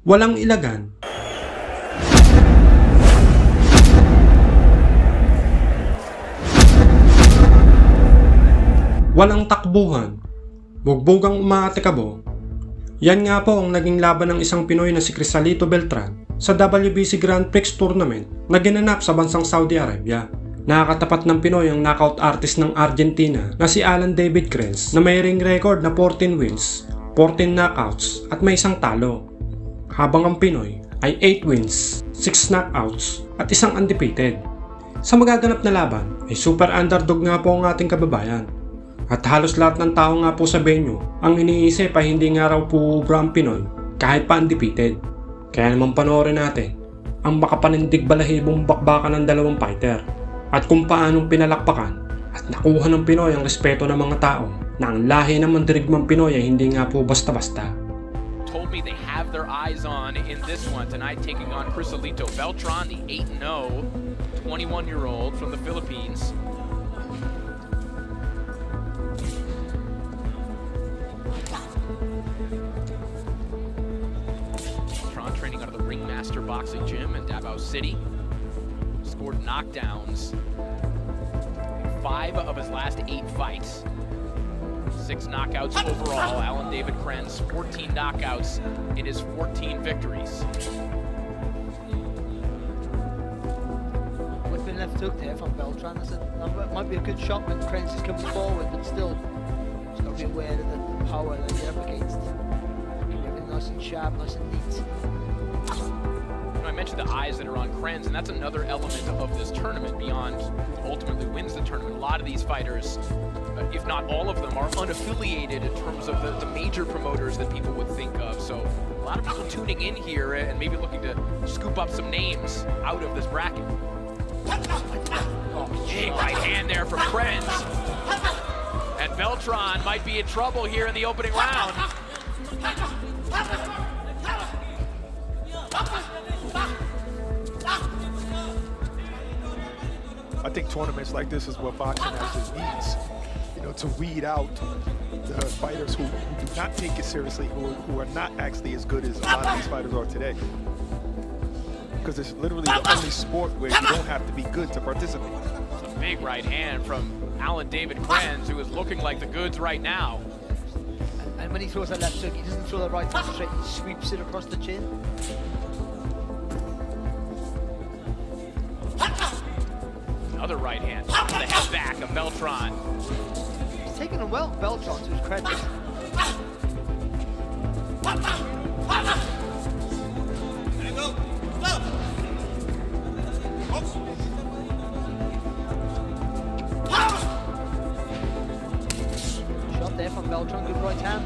Walang ilagan. Walang takbuhan. Bugbugang umaatikabo. Yan nga po ang naging laban ng isang Pinoy na si Crisalito Beltran sa WBC Grand Prix Tournament na ginanap sa bansang Saudi Arabia. Nakakatapat ng Pinoy ang knockout artist ng Argentina na si Alan David Krenz na may ring record na 14 wins, 14 knockouts at may isang talo. Habang ang Pinoy ay 8 wins, 6 knockouts at isang undefeated. Sa magaganap na laban ay super underdog nga po ang ating kababayan. At halos lahat ng tao nga po sa venue ang iniisip ay hindi nga raw po ubra ang Pinoy kahit pa undefeated. Kaya naman panoorin natin ang makapanindig balahibong bakbakan ng dalawang fighter at kung paanong pinalakpakan at nakuha ng Pinoy ang respeto ng mga tao na ang lahi ng mandirigmang Pinoy ay hindi nga po basta-basta. Told me they have their eyes on in this one tonight, taking on Crisalito Beltran, the 8-0 21-year-old from the Philippines. Beltran training out of the Ringmaster Boxing Gym in Davao City. Scored knockdowns in 5 of his last 8 fights. 6 knockouts overall. Alan David Krenz, 14 knockouts in his 14 victories. Flipping left hook there from Beltran. It might be a good shot when Krenz is coming forward, but still, just got to be aware of the power that you're up against. Keep everything nice and sharp, nice and neat. I mentioned the eyes that are on Krenz, and that's another element of this tournament beyond ultimately wins the tournament. A lot of these fighters, if not all of them, are unaffiliated in terms of the major promoters that people would think of. So a lot of people tuning in here and maybe looking to scoop up some names out of this bracket. Oh, big right hand there from Krenz. And Beltran might be in trouble here in the opening round. I think tournaments like this is what boxing actually needs, you know, to weed out the fighters who do not take it seriously, who are not actually as good as a lot of these fighters are today. Because it's literally the only sport where you don't have to be good to participate. It's a big right hand from Alan David Krenz, who is looking like the goods right now. And when he throws that left hook, he doesn't throw the right hand straight, he sweeps it across the chin. Another right hand, to the head back of Beltran. He's taking him well, Beltran, to his credit. Shot there from Beltran, good right hand.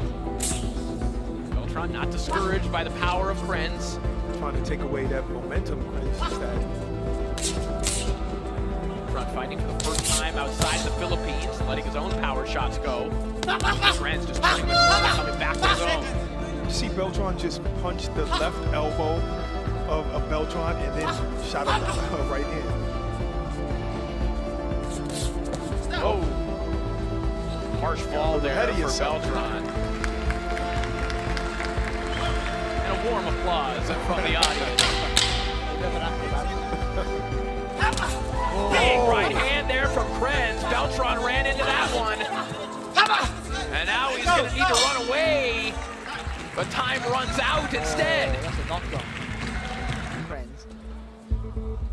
Beltran not discouraged by the power of Krenz. Trying to take away that momentum Krenz had. Fighting for the first time outside the Philippines, letting his own power shots go. Krenz just turning with coming back to his own. You see Beltran just punch the left elbow of Beltran and then shot a right hand. Oh, harsh fall there for Beltran. And a warm applause from the audience. Big right hand there from Krenz. Beltran ran into that one. And now he's going to need to run away. But time runs out instead. That's a knockdown. Krenz.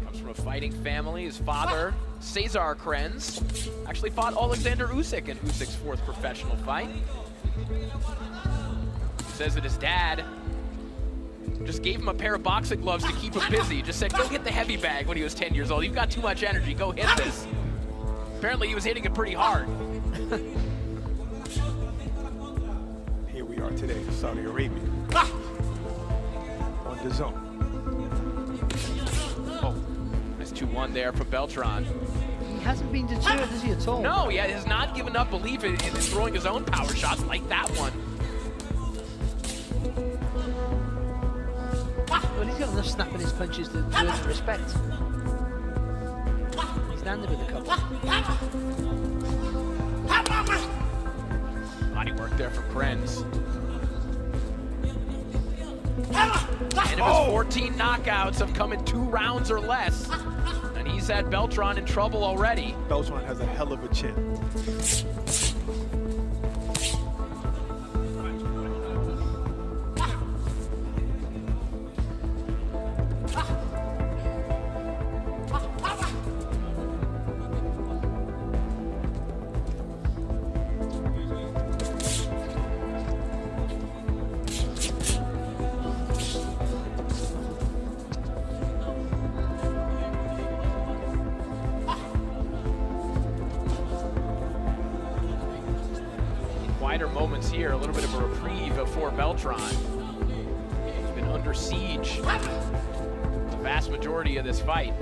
Comes from a fighting family. His father, Cesar Krenz, actually fought Alexander Usyk in Usyk's 4th professional fight. He says that his dad just gave him a pair of boxing gloves to keep him busy. Just said, go hit the heavy bag when he was 10 years old. You've got too much energy, go hit this. Apparently he was hitting it pretty hard. Here we are today, Saudi Arabia. On the zone. Oh, nice 2-1 there from Beltran. He hasn't been deterred, has he, at all? No, he has not given up belief in throwing his own power shots like that one. Well, he's got enough snap in his punches to earn respect. He's landed with a couple. Body work there from Krenz. And of his 14 knockouts have come in 2 rounds or less. And he's had Beltran in trouble already. Beltran has a hell of a chin. Quieter moments here, a little bit of a reprieve for Beltran. He's been under siege the vast majority of this fight.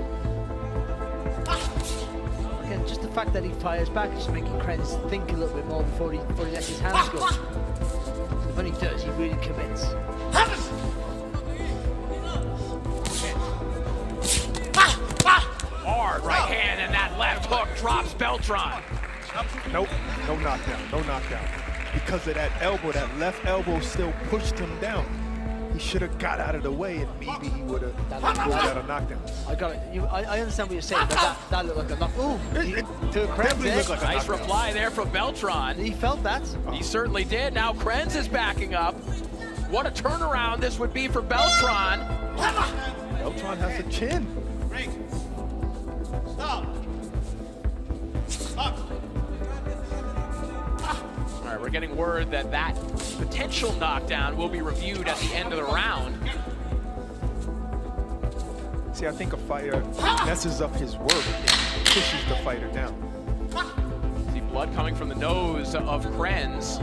Again, just the fact that he fires back is making Krenz think a little bit more before he lets his hands go. When he does, he really commits. Hard right hand, and that left hook drops Beltran. Nope, no knockdown, no knockdown. Because of that elbow, that left elbow still pushed him down. He should have got out of the way and maybe he would have got a knockdown. I got it. I understand what you're saying, but that looked like a knock. Ooh, to Krenz, looked like a Nice knockdown. reply there from Beltran. He felt that. He certainly did. Now Krenz is backing up. What a turnaround this would be for Beltran. Beltran has a chin. All right, we're getting word that that potential knockdown will be reviewed at the end of the round. See, I think a fighter messes up his work and pushes the fighter down. See blood coming from the nose of Krenz,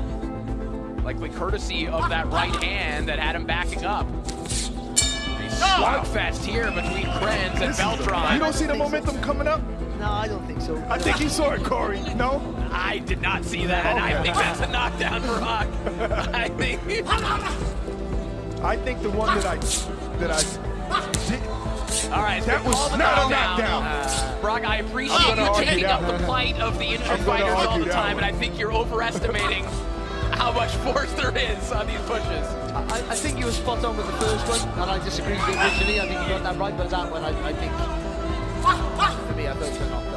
likely courtesy of that right hand that had him backing up. A slugfest here between Krenz and Beltran. You don't see the momentum coming up? No, I don't think so. I think he saw it, Corey. No? I did not see that, and I think that's a knockdown for Rock. I think the one that I did. All right, That was not a knockdown. Brock, I appreciate you taking up the plight of the injured fighters all the time, and I think you're overestimating how much force there is on these pushes. I think you were spot on with the first one, and I disagreed with it originally. I think you got that right, but that one, I think, for me, I thought it was a knockdown.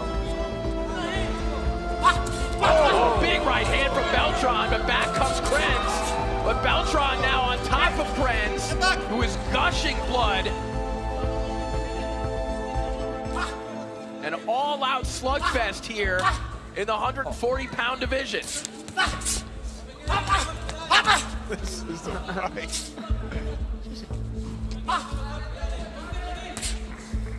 Oh, big right hand from Beltran, but back comes Krenz. But Beltran now on top of Krenz, who is gushing blood. An all-out slugfest here in the 140-pound division. This is a fight.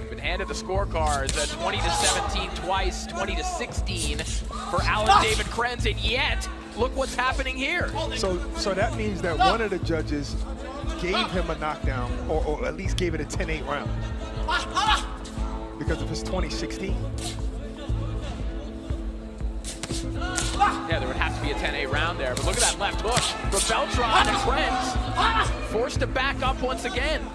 Been handed the scorecards at 20-17 twice, 20-16 for Alan David Krenz, and yet look what's happening here. So that means that one of the judges gave him a knockdown, or at least gave it a 10-8 round. Because of his 2016. Yeah, there would have to be a 10-8 round there, but look at that left hook from Beltran, and Krenz forced to back up once again.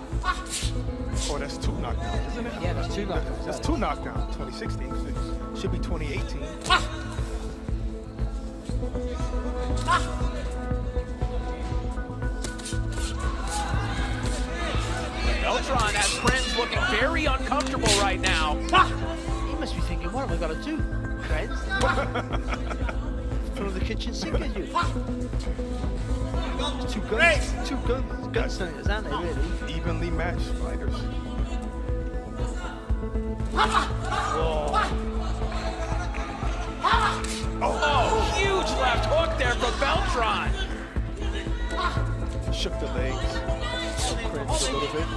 Oh, that's 2 knockdowns, isn't it? Yeah, that's 2 knockdowns. That's 2 knockdowns, 2016. It should be 2018. Beltran has Krenz looking very uncomfortable right now. He must be thinking, what have I got to do, Krenz? Throw the kitchen sink at you. There's two gunslingers, aren't they, really? Evenly matched fighters. Oh, huge left hook there from Beltran. Shook the legs. Krenz a little bit.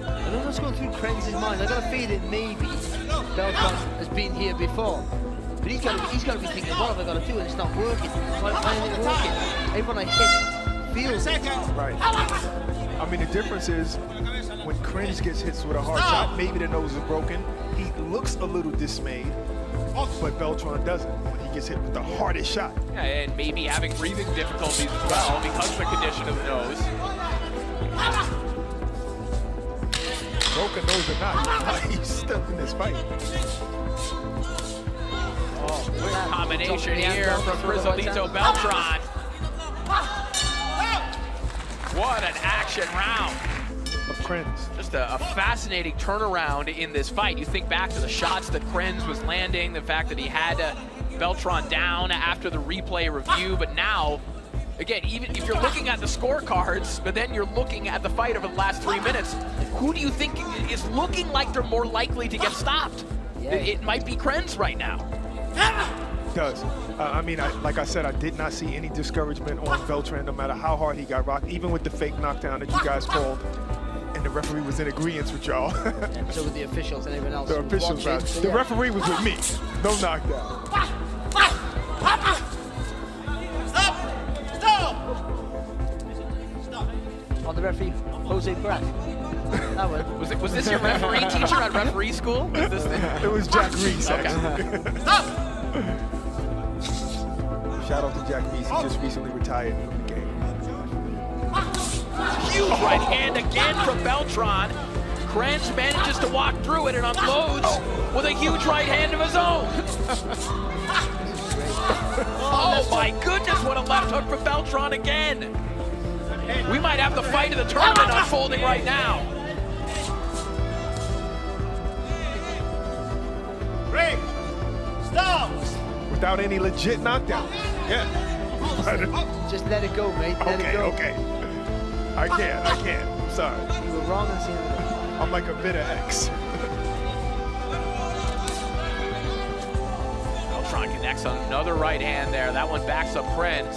I don't know what's going through Krenz's mind. I got a feeling maybe Beltran has been here before. But he's got to be thinking, what have I got to do? And it's not working. Why isn't it working? Everyone I hit feels it. Right. I mean, the difference is when Krenz gets hit with a hard shot, maybe the nose is broken. He looks a little dismayed, but Beltran doesn't when he gets hit with the hardest shot. Yeah, and maybe having breathing difficulties as well because of the condition of the nose. Broken nose or not, he's still in this fight. Weird combination here from Grizzlito Beltran. What an action round. Of Krenz. Just a fascinating turnaround in this fight. You think back to the shots that Krenz was landing, the fact that he had Beltran down after the replay review, but now, again, even if you're looking at the scorecards, but then you're looking at the fight over the last 3 minutes, who do you think is looking like they're more likely to get stopped? Yeah. It might be Krenz right now. It does. I mean, like I said, I did not see any discouragement on Beltran, no matter how hard he got rocked, even with the fake knockdown that you guys called. And the referee was in agreement with y'all. And so with the officials and everyone else. The officials, the referee was with me. No knockdown. On the referee, Jose Brack. That one. Was this your referee teacher at referee school? Was this It was Jack Reese, Okay. actually. Shout out to Jack Reese. He just recently retired from the game. Huge right hand again from Beltran. Krenz manages to walk through it and unloads with a huge right hand of his own. Oh my goodness, what a left hook from Beltran again. We might have the fight of the tournament unfolding right now. Break. Stop. Without any legit knockdown. Yeah. Just let it go, mate. Let it Okay, go. okay. I can't. I'm sorry. You were wrong in seeing it. I'm like a bitter ex. Beltran connects on another right hand there. That one backs up Krenz.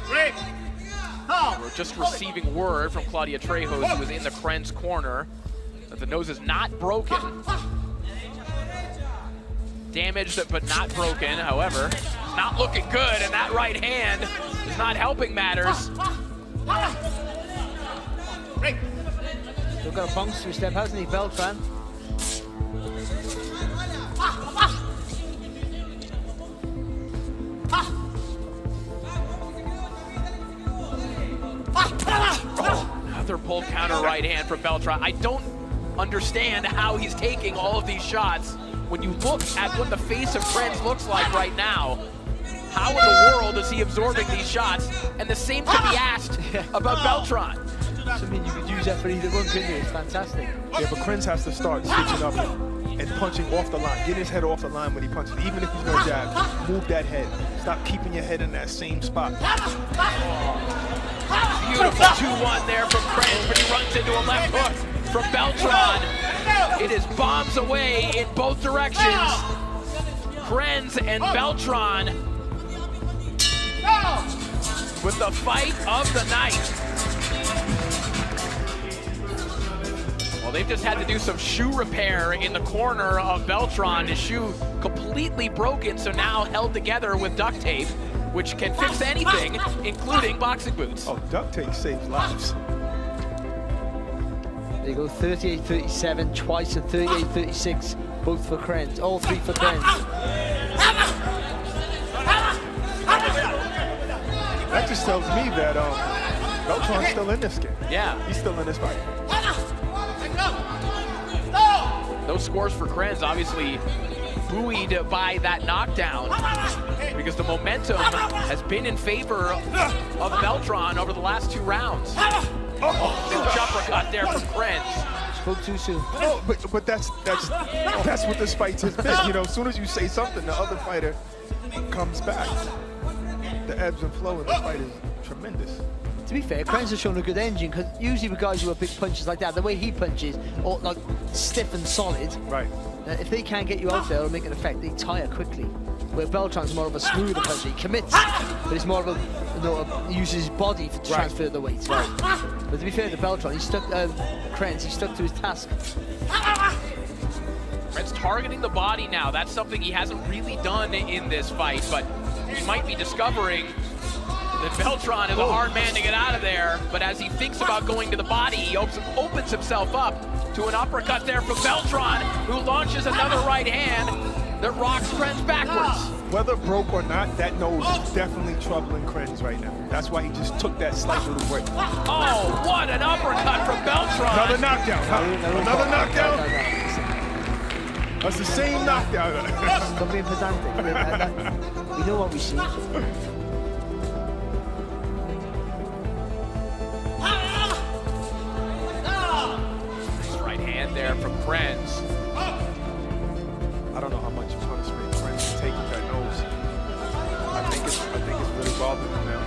Break. We're just receiving word from Claudia Trejos, who was in the Krenz corner, that the nose is not broken. Damaged but not broken, however. It's not looking good, and that right hand is not helping matters. Break. Still got a bounce through step, hasn't he, Beltran? Another pull counter right hand from Beltran. I don't understand how he's taking all of these shots. When you look at what the face of Krenz looks like right now, how in the world is he absorbing these shots? And the same could be asked about Beltran. Something you could use that for either one, couldn't you? It's fantastic. Yeah, but Krenz has to start switching up and punching off the line. Get his head off the line when he punches. Even if he's going to jab, move that head. Stop keeping your head in that same spot. Beautiful 2-1 there from Krenz, but he runs into a left hook from Beltran. It is bombs away in both directions. Krenz and Beltran with the fight of the night. Well, they've just had to do some shoe repair in the corner of Beltran. His shoe completely broken, so now held together with duct tape, which can fix anything, including boxing boots. Oh, duct tape saves lives. There you go, 38-37 twice and 38-36, both for Krenz. All three for Krenz. That just tells me that Beltran's still in this game. Yeah. He's still in this fight. Those scores for Krenz obviously buoyed by that knockdown because the momentum has been in favor of Beltran over the last 2 rounds. Huge uppercut there from Krenz. Spoke too soon. Oh, but that's what this fight has been. You know, as soon as you say something, the other fighter comes back. The ebbs and flow of the fight is tremendous. To be fair, Krenz has shown a good engine, because usually with guys who are big punches like that, the way he punches, or like stiff and solid, Right. if they can't get you out there or make an effect, they tire quickly. Where Beltran's more of a smoother puncher. He commits, but it's more of a, he uses his body to transfer the weight. Right. But to be fair to Beltran, Krenz, he stuck to his task. Krenz targeting the body now. That's something he hasn't really done in this fight, but he might be discovering that Beltran is a hard man to get out of there, but as he thinks about going to the body, he opens himself up to an uppercut there from Beltran, who launches another right hand. that rocks Krenz backwards. Whether broke or not, that nose is definitely troubling Krenz right now. That's why he just took that slight little break. Oh, what an uppercut from Beltran. Another knockdown. Another knockdown. That's the same knockdown. Stop being pedantic. We know what we see. Nice right hand there from Krenz. I don't know how much punishment Krenz can take with that nose. I think it's really bothering him now.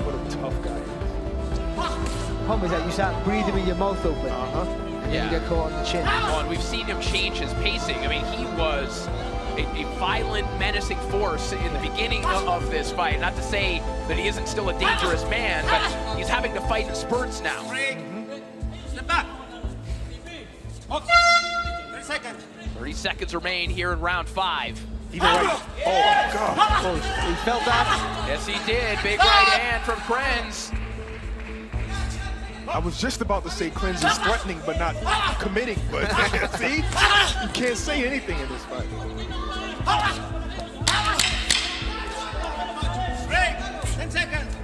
What a tough guy. Problem is that you start breathing with your mouth open. And Yeah. you get caught on the chin. Oh, and we've seen him change his pacing. I mean, he was a violent, menacing force in the beginning of this fight. Not to say that he isn't still a dangerous man, but he's having to fight in spurts now. Break. Step back. Okay. 30 seconds. 30 seconds remain here in round 5. Either way. Oh, God. Oh, he felt that. Yes, he did. Big right hand from Krenz. I was just about to say Krenz is threatening but not committing, but see? You can't say anything in this fight. Break. 10 seconds.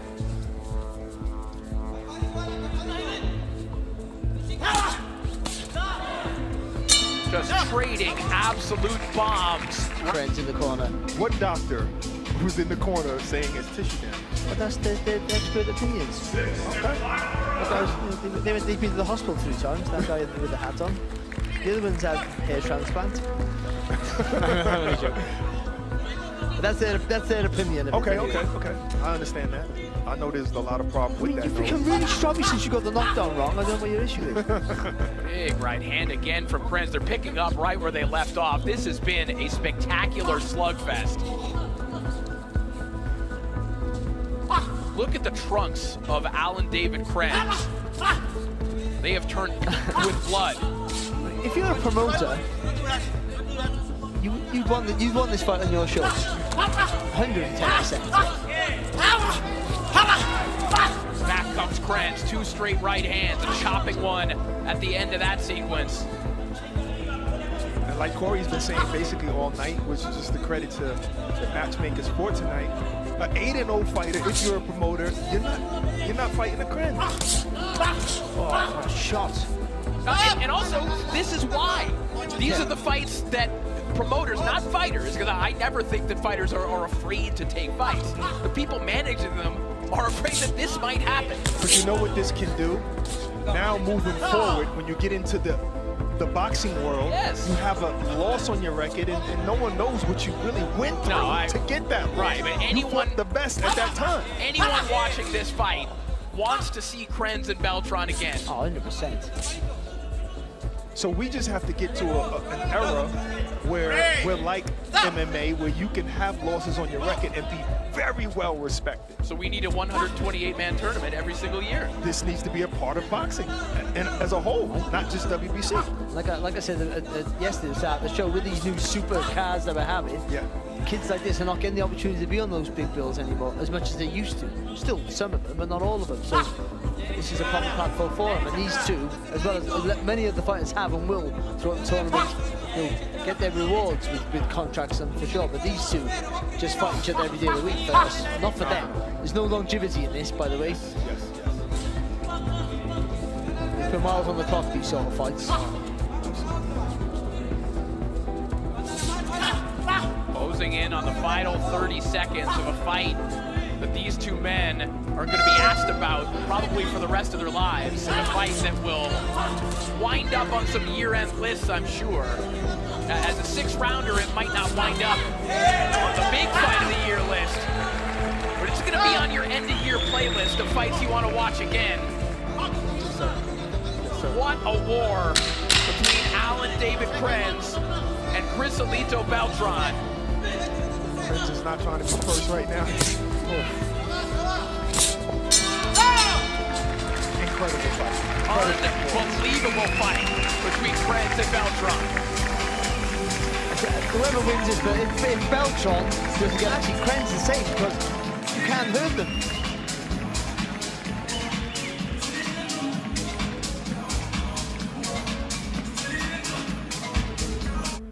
Just trading absolute bombs. Krenz in the corner. What doctor who's in the corner saying it's tissue damage? But that's the expert opinions. Okay. They've been to the hospital 3 times, that guy with the hat on. The other one's had hair transplant. But that's their opinion. Okay. I understand that. I know there's a lot of problems with that. You've become really strong since you got the knockdown wrong. I don't know what your issue is. Big right hand again from Krenz. They're picking up right where they left off. This has been a spectacular slugfest. Look at the trunks of Alan David Krenz. They have turned with blood. If you're a promoter, you'd want this fight on your shoulders. 110%. Back comes Krenz, 2 straight right hands, a chopping one at the end of that sequence. And like Corey's been saying basically all night, which is just a credit to the matchmakers for tonight. An 8-0 fighter, if you're a promoter, you're not fighting a Krenz. Oh, shot. And also, this is why. These are the fights that promoters, not fighters, because I never think that fighters are afraid to take fights. The people managing them are afraid that this might happen. But you know what this can do? Now moving forward, when you get into the boxing world, Yes. you have a loss on your record, and no one knows what you really went through to get that loss. Right, but anyone, you fought the best at that time. anyone watching this fight wants to see Krenz and Beltran again. Oh, 100%. So we just have to get to an era where we're like MMA, where you can have losses on your record and be very well respected. So we need a 128-man tournament every single year. This needs to be a part of boxing, and as a whole, not just WBC. Like I said yesterday at the show, with these new super cars that we're having, kids like this are not getting the opportunity to be on those big bills anymore as much as they used to. Still some of them, but not all of them. So this is a proper platform for them. And these two, as well as many of the fighters have and will throughout the tournament, get their rewards with contracts and for sure. But these two just fight each other every day of the week for us, not for them. There's no longevity in this, by the way. They put miles on the clock, these sort of fights. Closing in on the final 30 seconds of a fight that these two men are going to be asked about probably for the rest of their lives. And a fight that will wind up on some year-end lists, I'm sure. As a 6-rounder, it might not wind up on the big fight of the year list, but it's going to be on your end-of-year playlist of fights you want to watch again. What a war between Alan David Krenz and Crisolito Beltran. Krenz is not trying to be first right now. Incredible fight. Unbelievable fight between Krenz and Beltran. Whoever wins this, but if Beltran doesn't get actually Krenz is safe because you can't hurt them.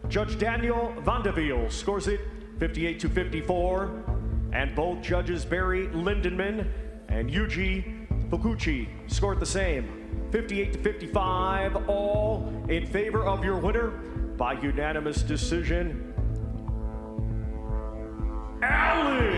Judge Daniel Vandeville scores it 58-54, and both judges Barry Lindenman and Yuji Fukuchi scored the same, 58-55, all in favor of your winner by unanimous decision, Alex